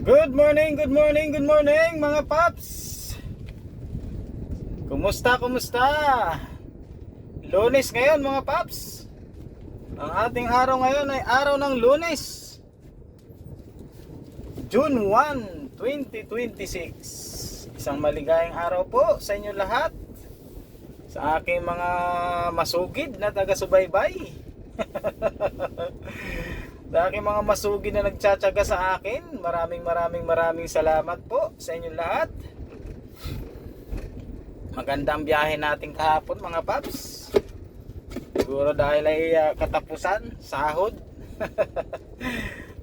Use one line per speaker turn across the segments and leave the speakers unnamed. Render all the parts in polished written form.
Good morning, good morning, good morning mga paps. Kumusta? Lunes ngayon mga paps. Ang ating araw ngayon ay araw ng Lunes, June 1, 2026. Isang maligayang araw po sa inyo lahat. Sa aking mga masugid na taga-subaybay. Sa aking mga masugid na nagtsatsaga sa akin, maraming salamat po sa inyo lahat. Magandang biyahe natin kahapon mga paps. Siguro dahil ay katapusan, sahod.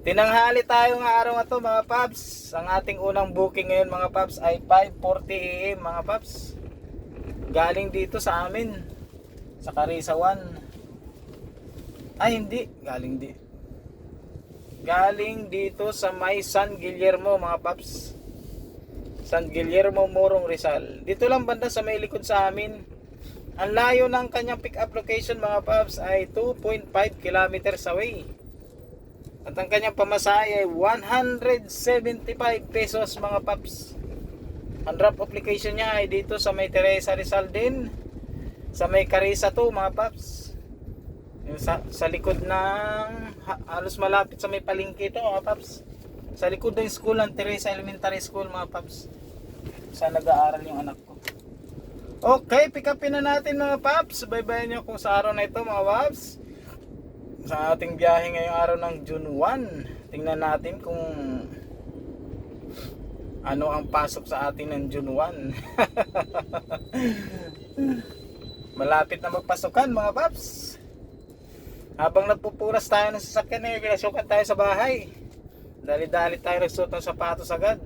Tinanghali tayo ng araw na to mga paps. Ang ating unang booking ngayon mga paps ay 5:40 AM mga paps. Galing dito sa amin, sa Carisawan. Ay hindi, galing dito sa may San Guillermo mga paps. San Guillermo, Morong, Rizal. Dito lang banda sa may likod sa amin. Ang layo ng kanyang pick up location mga paps ay 2.5 kilometers away. At ang kanyang pamasahe ay 175 pesos mga paps. Ang drop off location niya ay dito sa may Teresa, Rizal din. Sa may Carissa 2 mga paps. Sa likod ng halos malapit sa may palengke ito mga paps. Sa likod ng school ng Teresa Elementary School mga paps. Saan nag-aaral yung anak ko. Okay, pick upin na natin mga paps. Baybayan nyo kung sa araw na ito mga paps. Sa ating biyahe ngayong araw ng June 1. Tingnan natin kung ano ang pasok sa atin ng June 1. Malapit na magpasukan mga paps. Habang nagpupuras tayo ng sasakyan ay pinasukan tayo sa bahay. Dali-dali tayo nagsuot ng sapatos agad.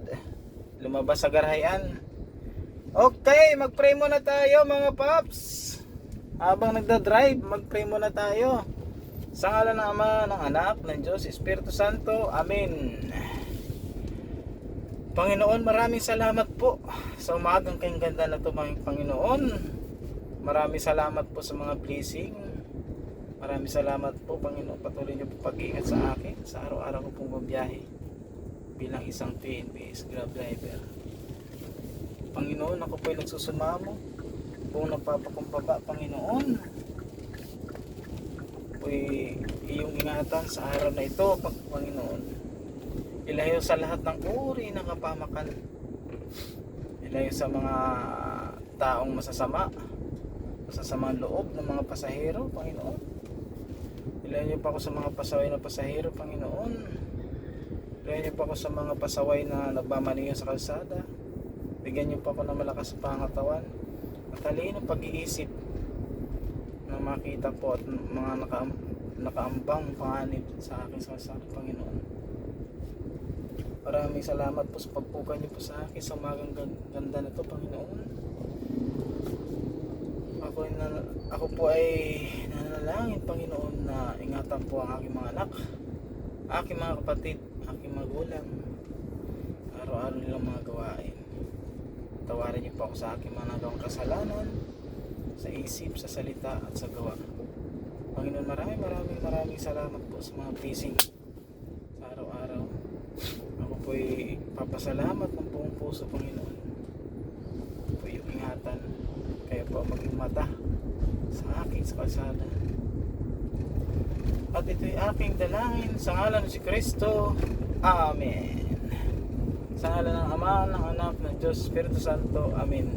Lumabas sa garayan. Okay, mag-pray muna tayo mga paps. Habang nagda-drive, mag-pray muna tayo. Sa ngalan ng Ama, ng Anak, ng Diyos, Espiritu Santo. Amen. Panginoon, maraming salamat po sa umagang kayong ganda na ito, Panginoon. Maraming salamat po sa mga blessing. Maraming salamat po Panginoon, patuloy niyo po pag-iingat sa akin sa araw-araw ko pong babiyahe bilang isang PNBS Grab driver. Panginoon, ako po ay nagsusumamo kung napapakumbaba Panginoon. Po iyong ingatan sa araw na ito Panginoon. Ilayo sa lahat ng uri ng kapamakan. Ilayo sa mga taong masasamang loob ng mga pasahero Panginoon. Ilayo niyo pa ako sa mga pasaway na pasahero, Panginoon. Ilayo niyo pa ako sa mga pasaway na nagmamaniho sa kalsada. Bigyan niyo pa ako ng malakas sa pangatawan at talino pag-iisip na makita po at mga nakaambang panganib sa akin sa kalsada, Panginoon. Maraming salamat po sa pagpukan niyo po sa akin sa umagang ganda na ito, Panginoon. Ako po ay nanalangin Panginoon na ingatan po ang aking mga anak, aking mga kapatid, aking magulang, araw-araw nilang mga gawain. Tawarin niyo po ako sa aking mga nagawang kasalanan, sa isip, sa salita at sa gawa. Panginoon, maraming salamat po sa mga blessing sa araw-araw. Ako po ay papasalamat ng buong puso Panginoon po yung ingatan. Kaya po maging mata sa akin sa kalsada. At ito'y aking dalangin sa ngalan ng si Kristo. Amen. Sa ngalan ng Ama, ng Anak, ng Diyos, Espiritu Santo. Amen.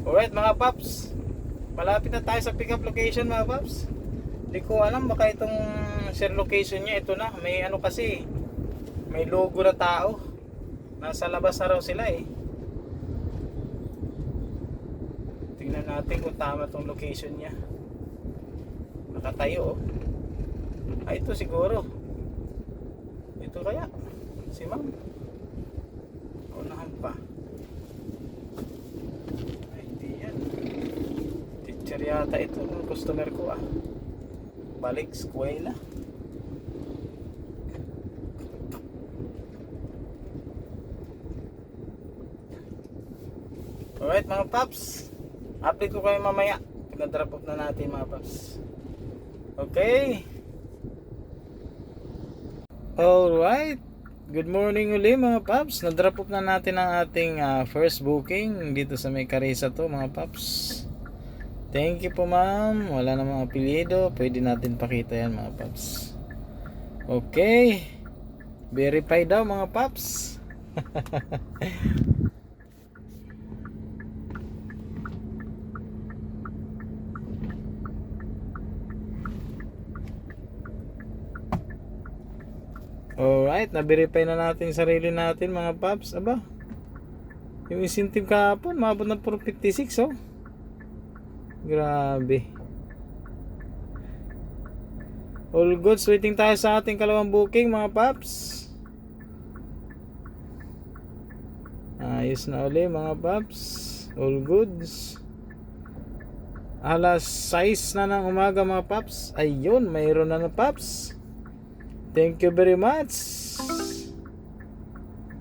Alright mga paps, malapit na tayo sa pick up location mga paps. Hindi ko alam baka itong share location niya ito na. May ano kasi, may logo na tao. Nasa labas na raw sila eh. Tingnan natin kung tama tong location niya. Nakatayo oh. Ay ito siguro. Ito kaya si ma'am. Unahan pa. Ay hindi yan. Teacher yata ito ng customer ko ah. Balik eskwela. Alright mga paps, update ko kayo mamaya pag na-drop off na natin mga paps. Okay. Alright, Good morning uli mga paps. Na-drop off na natin ang ating first booking dito sa may Carissa to mga paps. Thank you po ma'am. Wala namang apelyido. Pwede natin pakita yan mga paps. Okay. Verify daw mga paps. Alright, na-verify na natin sarili natin mga paps. Aba, yung incentive kahapon, maabot na 456 oh. Grabe. All goods, waiting tayo sa ating kalawang booking mga paps. Ayos na uli mga paps. All goods. Alas 6 na ng umaga mga paps. Ayun, mayroon na paps. Thank you very much.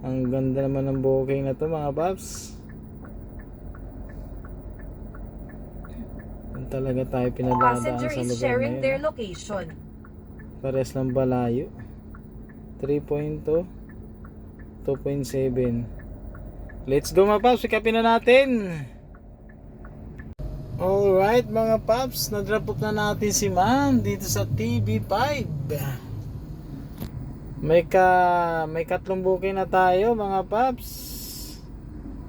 Ang ganda naman ng booking na to mga paps. Yan talaga tayo pinadadaan
Passenger
sa
is
lugar
sharing
na yun.
their location.
Pares ng balayo. 3.2 2.7. Let's go mga paps, ikapin na natin. Alright mga paps, na-drop off na natin si ma'am dito sa TB5. May katlong booking na tayo mga paps.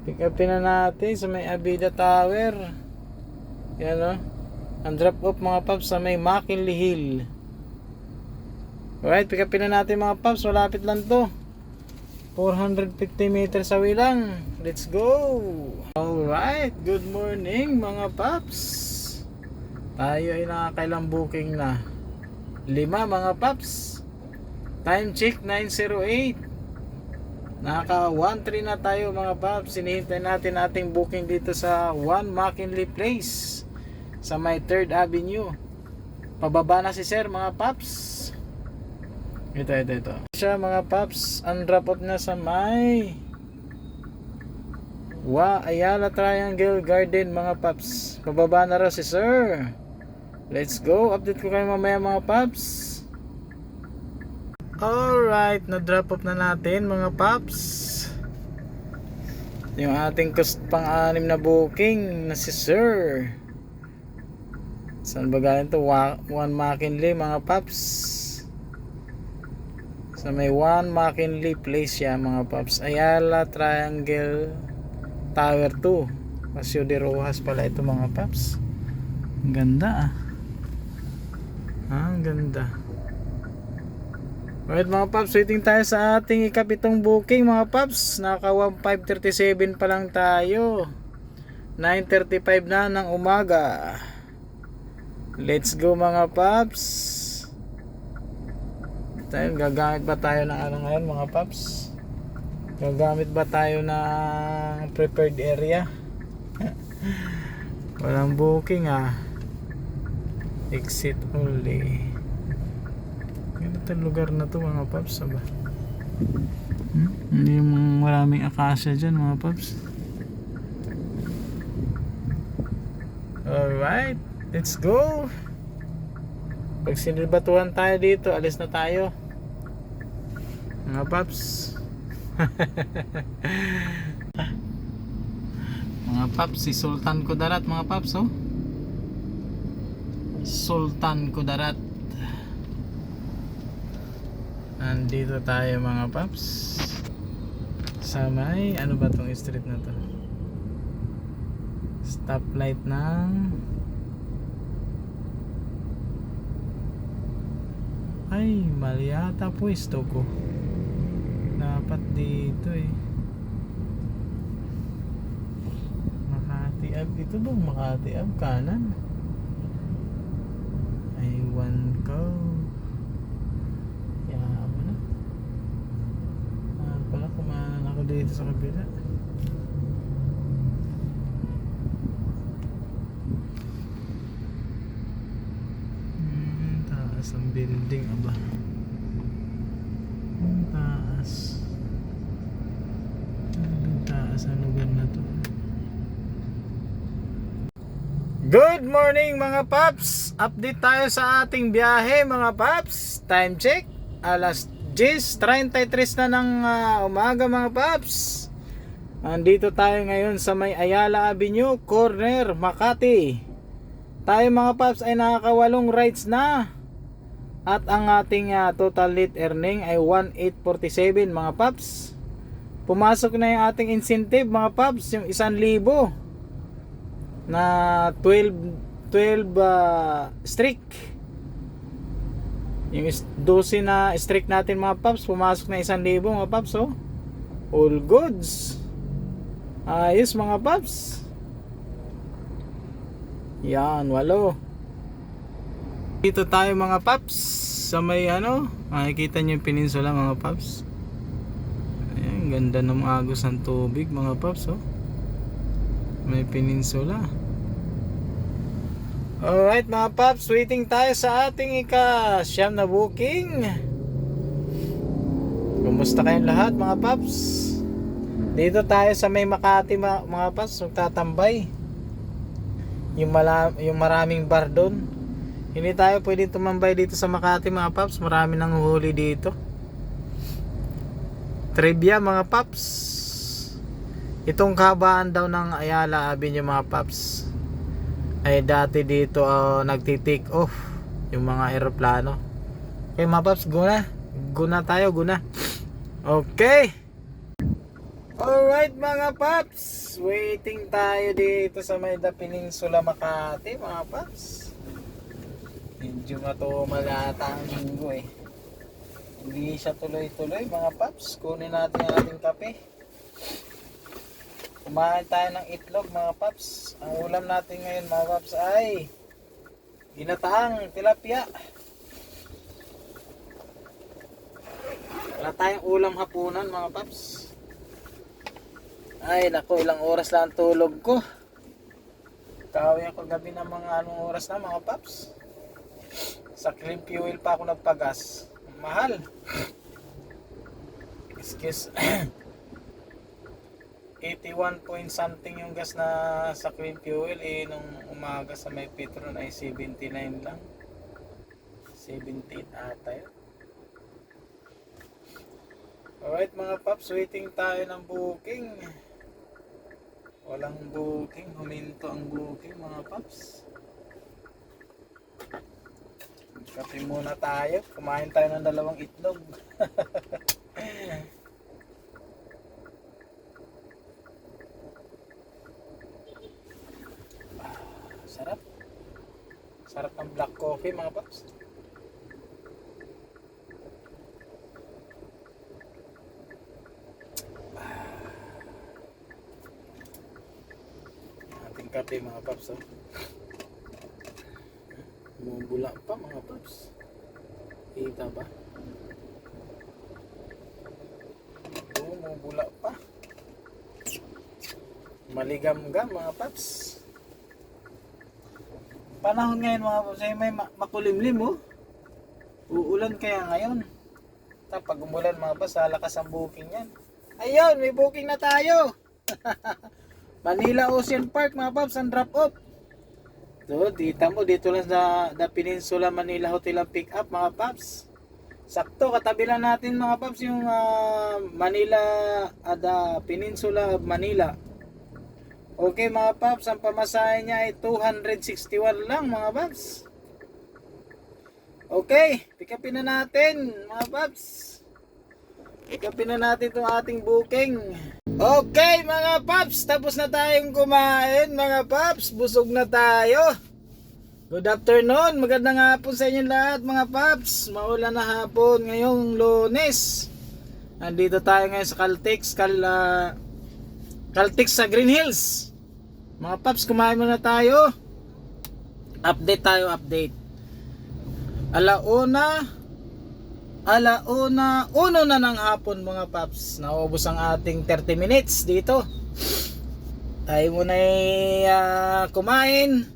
Pick upin na natin sa may Abida Tower. Yan o. Ang drop off mga paps sa may McKinley Hill. Alright, pick upin na natin mga paps. Malapit lang to. 450 meters away lang. Let's go. Alright, good morning mga paps. Tayo ay nakakailang booking na. 5 mga paps. Time check 9:08. Naka 1-3 na tayo mga paps. Sinihintay natin ating booking dito sa 1 McKinley Place sa may 3rd Avenue. Pababa na si sir mga paps. Ito. Siya mga paps, unwrap up na sa may Ayala Triangle Garden mga paps. Pababa na raw si sir. Let's go. Update ko kayo mamaya mga paps. Alright, na-drop off na natin mga paps. Yung ating pang-anim na booking na si sir. Saan ba galing to? 1 McKinley mga paps. Sa may 1 McKinley Place siya mga paps. Ayala Triangle Tower 2. Paseo de Rojas pala ito mga paps. Ang ganda ang ganda. Alright mga paps, waiting tayo sa ating ikapitong booking mga paps. Naka 1537 pa lang tayo. 9:35 na ng umaga. Let's go mga paps. Gagamit ba tayo ng ano ngayon mga paps? Gagamit ba tayo ng prepared area? Walang booking Exit only. Ito lugar na to mga paps. Hindi maraming akasya dyan mga paps. Alright, let's go. Pag sinilbatuhan tayo dito, alis na tayo mga paps. Mga paps, si Sultan Kudarat mga paps Sultan Kudarat. Nandito tayo mga paps sa may ano ba tong street na to? Stoplight ng mali yata pwesto ko. Dapat dito Makati Ave dito ba? Makati Ave kanan. Aywan ko. Kumanan ako dito sa kabila. Taas ang building aba. Taas ang lugar na to. Good morning mga paps. Update tayo sa ating biyahe mga paps. Time check alas 10:33 na ng umaga mga paps. Andito tayo ngayon sa may Ayala Avenue, corner, Makati. Tayo mga paps ay nakakawalong rides na. At ang ating total net earning ay 1,847 mga paps. Pumasok na yung ating incentive mga paps, yung 1,000 na 12 streak. Yung 12 na streak natin mga paps, pumasok na 1,000 mga paps. Oh. All goods. Ayos mga paps. Yan, 8. Dito tayo mga paps sa may makikita nyo yung peninsula mga paps. Ayan, ganda ng agos ng tubig mga paps. Oh. May peninsula. Alright mga paps, waiting tayo sa ating ika-siyam na booking. Kumusta kayong lahat mga paps? Dito tayo sa may Makati mga paps, magtatambay. Yung maraming bar doon. Hindi tayo pwede tumambay dito sa Makati mga paps, marami nang huli dito. Trivia mga paps. Itong kabaan daw ng Ayala Avenue mga paps ay dati dito nagti-take off yung mga eroplano. Okay mga paps, guna tayo. Okay. Alright mga paps, waiting tayo dito sa may Peninsula Makati mga paps. Medyo matumalata ang linggo eh. Hindi siya tuloy-tuloy mga paps. Kunin natin ang ating kape. Kumain tayo ng itlog mga paps. Ang ulam natin ngayon mga paps ay ginataang tilapia. Wala tayong ulam hapunan mga paps. Ay nako, ilang oras lang tulog ko. Kawi ako gabi ng mga anong oras na mga paps. Sa clean fuel pa ako nagpagas. Mahal. Excuse 81 point something yung gas na sa clean fuel nung umaga sa may Petron ay 79 lang. 17 ata yun. Alright mga paps, waiting tayo ng booking. Walang booking, huminto ang booking mga paps. Kape muna tayo, kumain tayo ng 2 itlog. Sarap. Sarap ng black coffee mga paps. Ating kape mga paps. Bumubula pa mga paps. Kita ba? Bumubula pa. Maligam-gam mga paps. Panahon ngayon mga paps ay may makulimlim oh. Uulan kaya ngayon. Pag umulan mga paps, lalakas ang booking yan. Ayun, may booking na tayo. Manila Ocean Park mga paps, ang drop off. So, dito lang sa Peninsula Manila Hotel ang pick up mga paps. Sakto, katabi lang natin mga paps yung Manila Peninsula of Manila. Okay mga paps, ang pamasahe niya ay 261 lang mga paps. Okay, pick upin na natin mga paps. Pick upin na natin itong ating booking. Okay mga paps, tapos na tayong kumain mga paps, busog na tayo. Good afternoon, magandang hapon sa inyo lahat mga paps. Maulan na hapon ngayong Lunes. Nandito tayo ngayon sa Caltex sa Green Hills. Mga paps, kumain muna tayo. Update tayo. Uno na ng hapon mga paps. Naubos ang ating 30 minutes dito. Tayo muna kumain.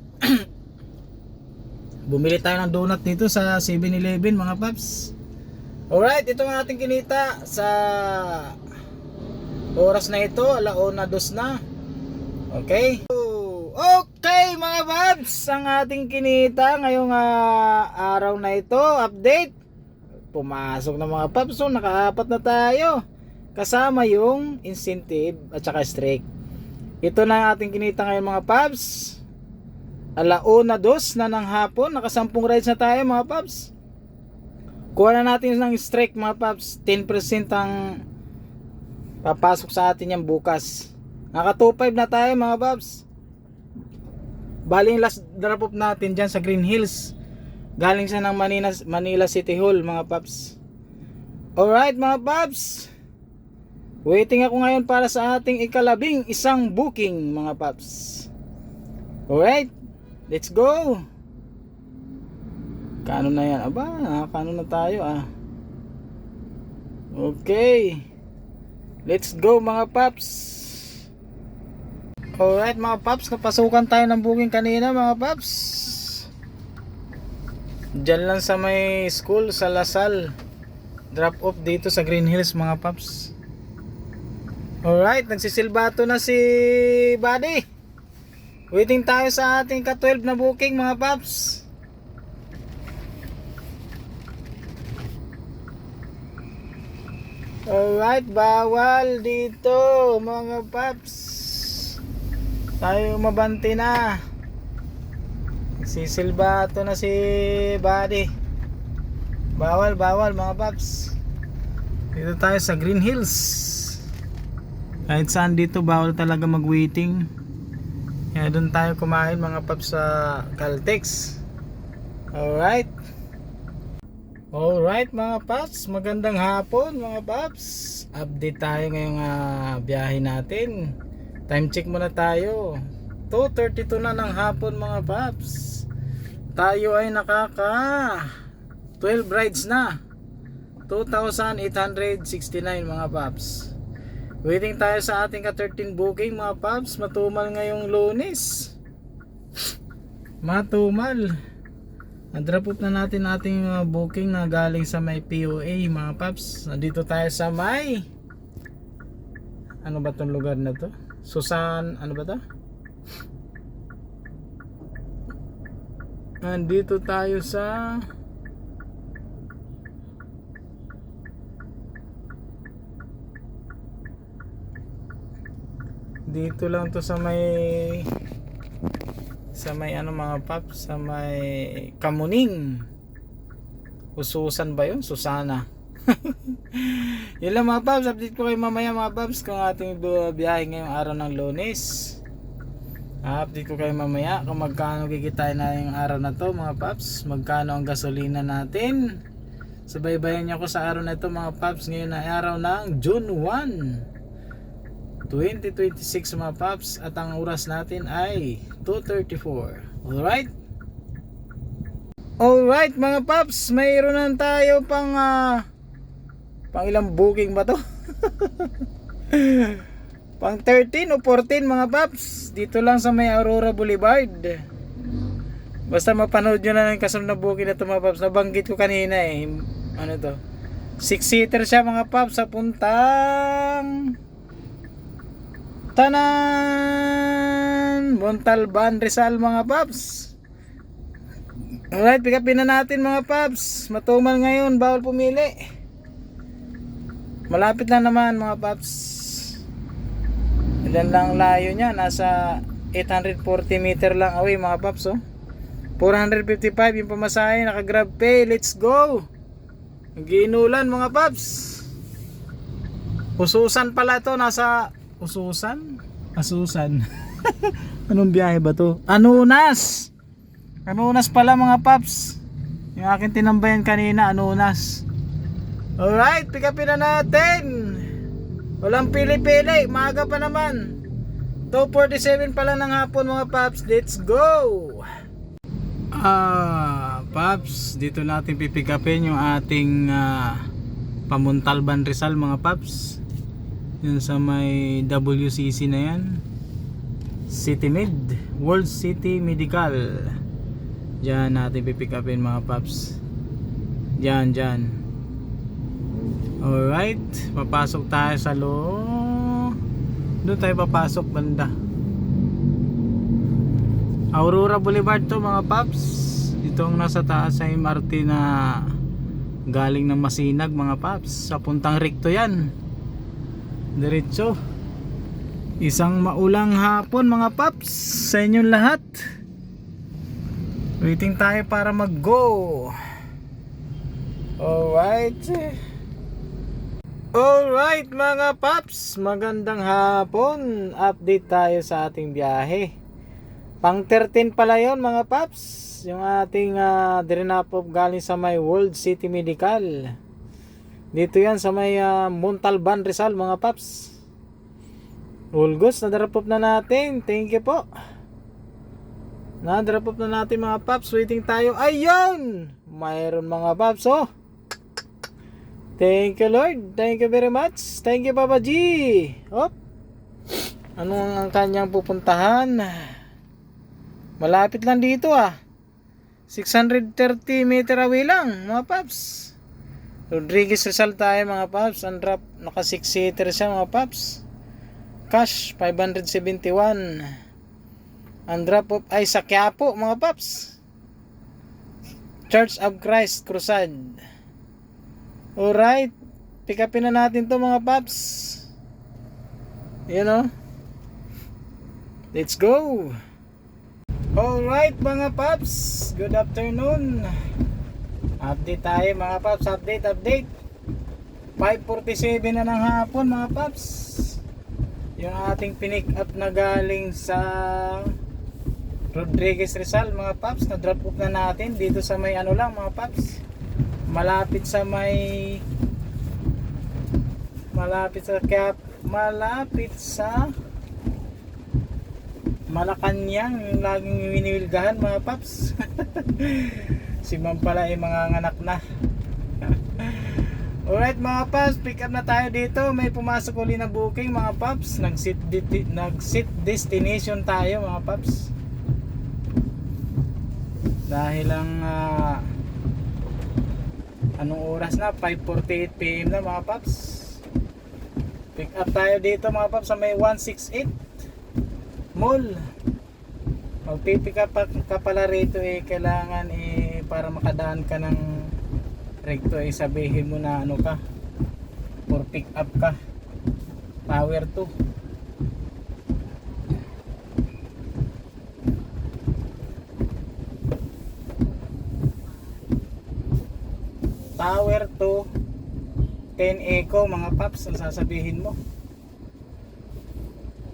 Bumili tayo ng donut dito sa 7-Eleven mga paps. Alright, ito ang ating kinita sa oras na ito, 1:02 na. Okay. Okay mga paps, ang ating kinita ngayong araw na ito, update. pumasok na mga paps. So nakaapat na tayo. Kasama yung incentive at saka strike. Ito na ang ating kinita ngayon mga paps. 1:02 na ng hapon. Nakasampung rides na tayo mga paps. Kuha na natin ng strike mga paps. 10% ang papasok sa atin yan bukas. Naka 2.5 na tayo mga paps. Bali yung last drop off natin dyan sa Green Hills. Galing siya ng Manila City Hall mga paps. Alright mga paps. Waiting ako ngayon para sa ating ika-11 booking mga paps. Alright, let's go. Kano na yan? Aba, nakakano na tayo Okay, let's go mga paps. Alright mga paps, napasukan tayo ng booking kanina mga paps. Diyan lang sa may school sa Lasal. Drop off dito sa Green Hills mga paps. Alright, nagsisilbato na si Buddy. Waiting tayo sa ating ka-12 na booking mga paps. Alright, bawal dito mga paps. Tayo mabanti na. Nagsisilbato na si Buddy. Bawal mga paps. Dito tayo sa Green Hills. Kahit saan dito bawal talaga mag-waiting. Kaya doon tayo kumain mga paps sa Caltex. Alright. Alright mga paps, magandang hapon mga paps. Update tayo ngayong biyahe natin. Time check muna tayo. 2:32 na ng hapon mga paps. Tayo ay nakaka 12 rides na. 2,869 mga paps. Waiting tayo sa ating ka-13 booking mga paps. Matumal ngayong Lunes. Matumal. Na-drop up na natin ating booking na galing sa may POA mga paps. Nandito tayo sa may, ano ba tong lugar na to? Susan, ano ba to? Nandito tayo sa dito lang to sa may ano mga paps, sa may Kamuning. Ususan ba yun? Susana. Yun lang mga paps, update ko kayo mamaya mga paps kung ating biyahe ngayong araw ng Lunes. Update ko kayo mamaya kung magkano kikitain na yung araw na to mga paps, magkano ang gasolina natin. Subaybayan niyo ako sa araw na ito mga paps. Ngayon na araw ng June 1 2026 mga paps, at ang oras natin ay 2:34. Alright? Alright mga paps, mayroon na tayo pang ilang booking ba to? Pang 13 o 14 mga paps. Dito lang sa may Aurora Boulevard. Basta mapanood nyo na ng kasunod na booking na ito mga paps. Nabanggit ko kanina ano to, 6-seater siya mga paps, sa puntang Tanan, Montalban, Rizal mga paps. Alright, pick upin na natin mga paps. Matumal ngayon, bawal pumili. Malapit na naman mga paps. Ilan lang layo niya, nasa 840 meter lang away mga paps 455 yung pamasahe, naka Grab Pay. Let's go. Nagiinulan mga paps. Ususan pala to, nasa Ususan? Asusan. Anong biyahe ba to? Anunas! Anunas pala mga paps. Yung aking tinambayan kanina, Anunas. Alright, pick upin na natin. Walang pili-pili, maaga pa naman. 2:47 pa lang ng hapon mga paps. Let's go! Paps, dito natin pipick upin yung ating Pamuntalban Rizal mga paps. Yun sa may WCC na yan, City Med, World City Medical. Diyan natin pipick upin mga paps. Diyan. Alright, papasok tayo sa doon tayo papasok banda Aurora Boulevard to mga paps. Itong nasa taas ay MRT na galing ng Masinag mga paps, sa puntang Recto yan, diretso. Isang maulang hapon mga paps sa inyong lahat. Waiting tayo para mag go. Alright mga paps, magandang hapon. Update tayo sa ating biyahe. Pang 13 pala yon mga paps, yung ating Drenapop galing sa may World City Medical. Dito yan sa may Montalban, Rizal mga paps. All goods, na-drop off na natin. Thank you po. Na-drop off na natin mga paps. Waiting tayo. Ayun! Mayroon mga paps oh. Thank you Lord. Thank you very much. Thank you Papa G. Oh. Ano ang kanyang pupuntahan? Malapit lang dito 630 meter away lang mga paps. Rodriguez Rizal tayo mga paps. Ang drop, naka 6-seater siya mga paps. Cash 571. Ang drop off ay sa Quiapo mga paps. Church of Christ Crusade. Alright, pick upin na natin to mga paps. You know, let's go. Alright mga paps, good afternoon. Update tayo mga paps. Update 5:47 na ng hapon mga paps. Yung ating pinick up na galing sa Rodriguez Rizal mga paps, na drop off na natin dito sa may ano lang mga paps, malapit sa Malacanang, yung laging winiwilgahan mga paps. Si ma'am pala ay mga nganak na. Alright mga paps, pick up na tayo dito. May pumasok uli na booking mga paps. Nag-sit destination tayo mga paps. Dahil ang anong oras na? 5:48 PM na mga paps. Pick up tayo dito mga paps sa may 168 Mall. Magpipick up ka pala rito kailangan para makadaan ka ng Recto sabihin mo na ano ka, for pick up ka, Tower 2. Tower 2 10 Echo mga paps ang sasabihin mo.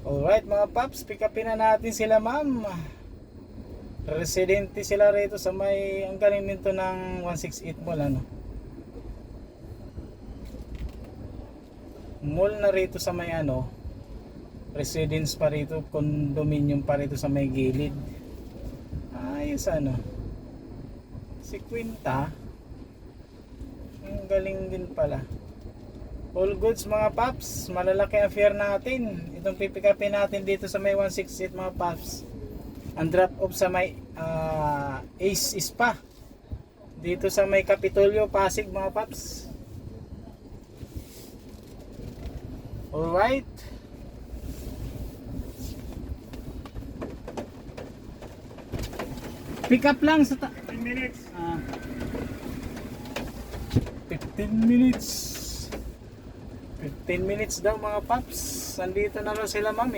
Alright mga paps, pick upin na natin sila ma'am. Residente sila rito sa may, ang galing nito ng 168 Mall mall na rito sa may residence pa rito, condominium pa rito sa may gilid. Ayos si Quinta, ang galing din pala. All goods mga paps, malalaki ang fare natin. Itong pipick upin natin dito sa may 168 mga paps. Ang drop off sa may Ace Spa dito sa may Kapitolyo, Pasig mga paps. Alright, pick up lang sa 15 minutes. 15 minutes daw mga paps. Nandito na lang sila ma'am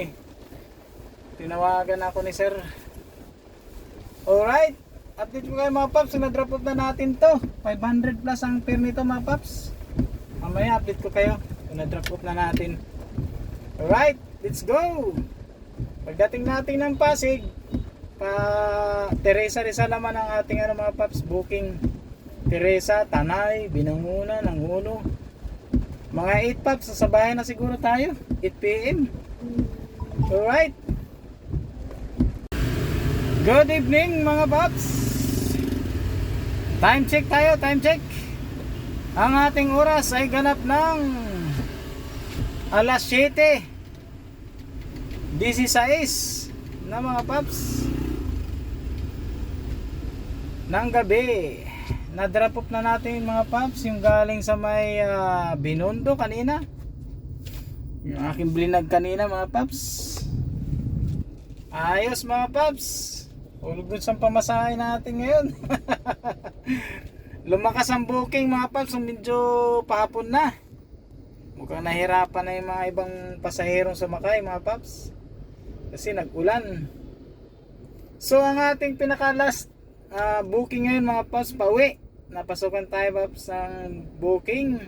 Tinawagan ako ni sir. Alright, update ko kayo mga paps. Na-drop off na natin to. 500 plus ang fare nito mga paps. Mamaya update ko kayo. Na-drop off na natin. Alright, let's go. Pagdating natin ng Pasig, Teresa Rizal naman ang ating mga paps booking. Teresa, Tanay, Binangunan, Nanguno. Mga 8 paps, sasabayan na siguro tayo. 8 PM. Alright. Good evening mga paps. Time check tayo, time check. Ang ating oras ay ganap ng alas 7:16 na mga paps ng gabi. Na-drop off na natin mga paps yung galing sa may Binondo kanina. Yung aking blinag kanina mga paps. Ayos mga paps. All goods ang pamasahe natin ngayon. lumakas ang booking mga paps, medyo pahapon na. Mukhang nahirapan na yung mga ibang pasaherong sumakay mga paps, kasi nag-ulan. So ang ating pinaka last booking ngayon mga paps, pauwi. Napasukan tayo paps ng booking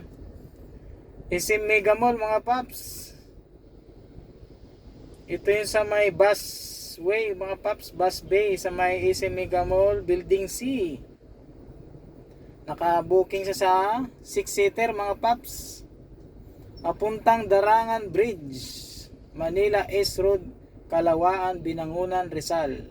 SM Mega Mall mga paps. Ito yung sa may busway mga paps, bus bay sa may SM Mega Mall Building C. Naka-booking siya sa 6-seater mga paps, papuntang Darangan Bridge, Manila S Road, Kalawaan, Binangunan, Rizal.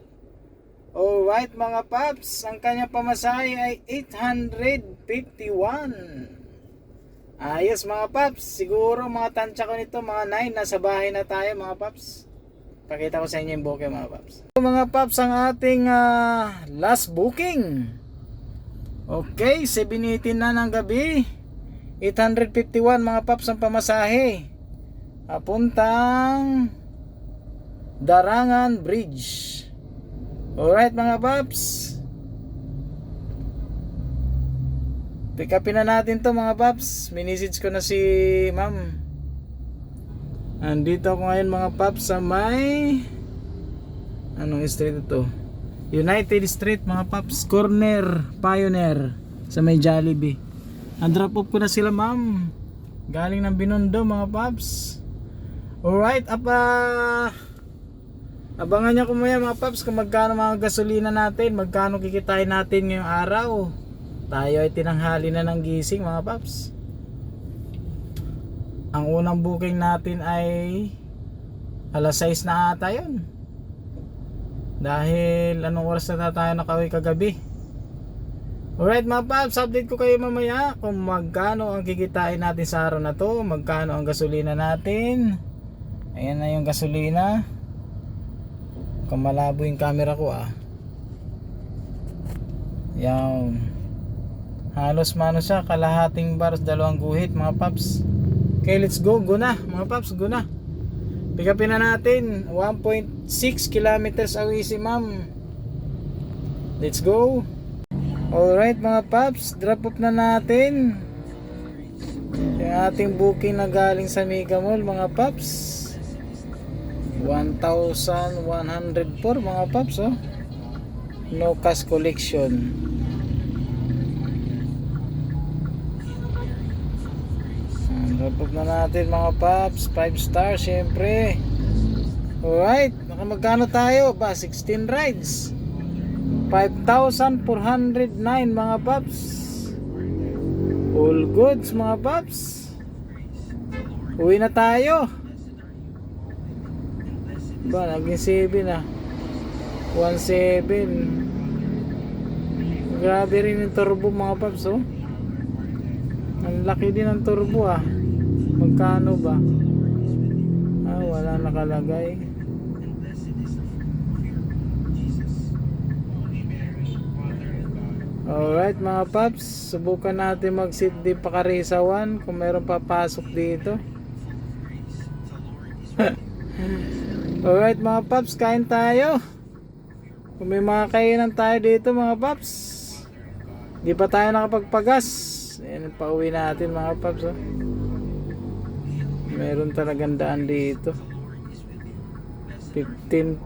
Alright mga paps, ang kanya pamasahe ay 851. Ayos mga paps, siguro mga tansya ko nito mga 9, nasa bahay na tayo mga paps. Pakita ko sa inyo yung booking mga paps. So, mga paps, ang ating last booking. Okay, 7:18 na ng gabi. 851 mga paps ang pamasahe, papuntang Darangan Bridge. Alright mga paps, pick upin na natin to mga paps. Minisage ko na si ma'am. Andito ako ngayon mga paps sa may, anong street ito? United Street mga paps, corner Pioneer sa may Jollibee. Drop off ko na sila ma'am, galing ng Binondo mga paps. Alright, abangan nyo kumaya mga paps kung magkano mga gasolina natin, magkano kikitain natin ngayong araw. Tayo ay tinanghali na ng gising mga paps. Ang unang booking natin ay alas 6 na ata yun, dahil anong oras na tayo nakauwi kagabi. Alright mga paps, update ko kayo mamaya kung magkano ang kikitain natin sa araw na to, magkano ang gasolina natin. Ayan na yung gasolina. Kung malabo yung camera ko yan, halos mano siya, kalahating bars, 2 guhit mga paps. Okay, let's go, go na mga paps, go na. Pick upin na natin, 1.6 kilometers away si ma'am. Let's go. Alright mga paps, drop off na natin yung ating booking na galing sa Mega Mall mga paps. 1,104 mga paps, no cash collection. Drop off na natin mga paps, 5 star syempre. Alright, magkano tayo ba? 16 rides, 5,409 mga paps. All goods mga paps. Uwi na tayo. Ba, naging 7 na. 1.7. Grabe rin yung turbo mga paps, Ang laki din ng turbo Magkano ba? Wala nakalagay. Alright mga paps, subukan natin mag-sit di Pakarisawan kung meron papasok dito. Alright mga paps, kain tayo. Kung may mga kainan tayo dito mga paps. Di pa tayo nakapagpagas. Ayan, pauwi natin mga paps. Meron talagang daan dito. 15.8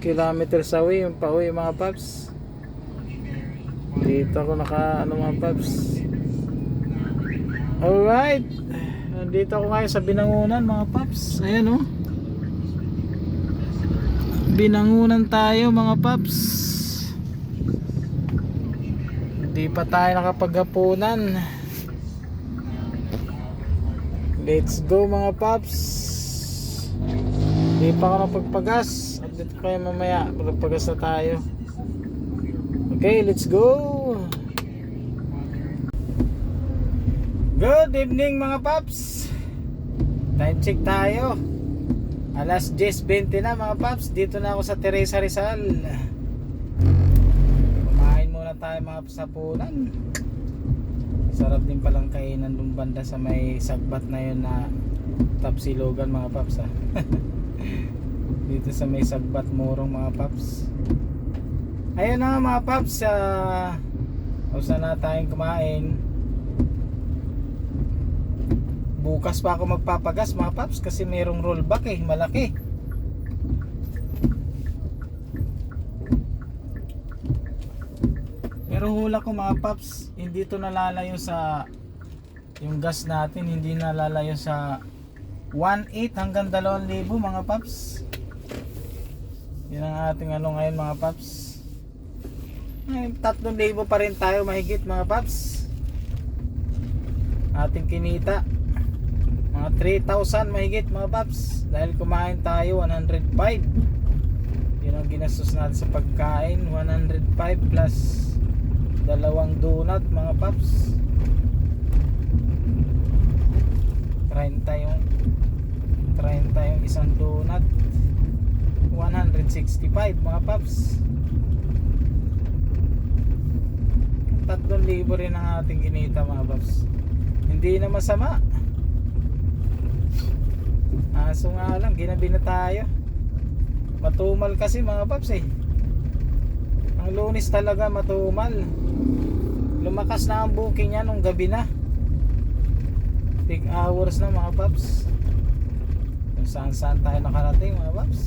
kilometers away yung pauwi mga paps. Dito ako mga paps. Alright, nandito ako ngayon sa Binangunan mga paps. Ayan Binangunan tayo mga paps. Hindi pa tayo nakapaghapunan. Let's go mga paps. Hindi pa ako napagpagas. Update ko kayo mamaya, magpagas na tayo. Okay, let's go. Good evening mga paps. Time check tayo. Alas 10:20 na mga paps. Dito na ako sa Teresa Rizal. Kumain muna tayo mga paps sa punan. Sarap din palang kainan dun banda sa may sagbat na yun na Tapsilogan mga paps Dito sa may sagbat Morong mga paps. Ayun na mga paps, Tapos na tayong kumain. Bukas pa ako magpapagas mga paps kasi merong rollback malaki. Pero hula ko mga paps, hindi to nalalayo sa yung gas natin, hindi nalalayo sa 1.8 hanggang 2,000 mga paps. Yan ang ating ngayon mga paps. Ay, 3,000 pa rin tayo mahigit mga paps. Ating kinita mga 3,000 mahigit mga paps. Dahil kumain tayo 105. Yun ang ginastos natin sa pagkain, 105 plus 2 donut mga paps. 30 yung isang donut, 165 mga paps. 3,000 rin ang ating kinita mga paps. Hindi na masama. Aso nga lang, ginabi na tayo. Matumal kasi mga paps Ang Lunes talaga matumal. Lumakas na ang booking niya nung gabi na. Peak hours na mga paps. Kung saan tayo nakarating mga paps.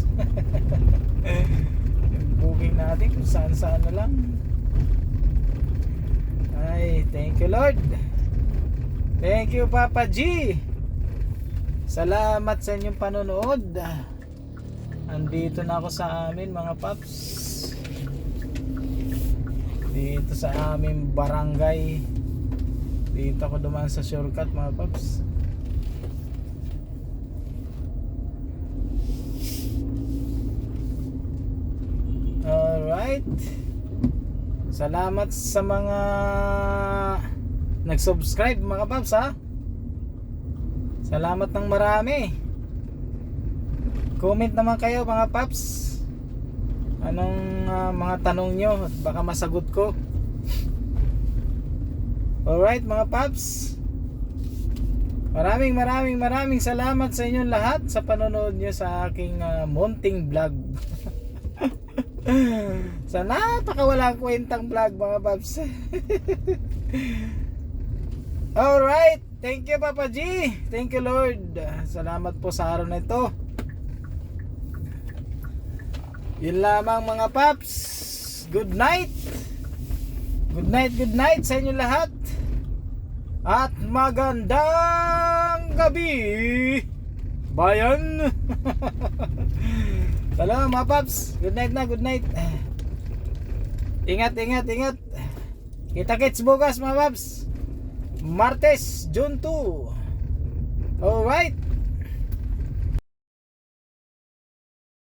Yung booking natin kung saan na lang. Ay, thank you Lord. Thank you Papa G. Salamat sa inyong panonood. Andito na ako sa amin mga paps. Dito sa aming barangay. Dito ako dumaan sa shortcut mga paps. Alright. Salamat sa mga nag-subscribe mga paps ha. Salamat ng marami. Comment naman kayo mga paps. Anong mga tanong nyo at baka masagot ko. Alright mga paps. Maraming salamat sa inyong lahat sa panonood nyo sa aking munting vlog. Sa napakawalang kwentang vlog mga paps. Alright. Thank you Papa G. Thank you Lord. Salamat po sa araw na ito. Yun lamang mga paps. Good night. Good night sa inyo lahat. At magandang gabi bayan. Salamat mga paps. Good night. Ingat. Kita-kits bukas mga paps. Martes, June 2. Alright.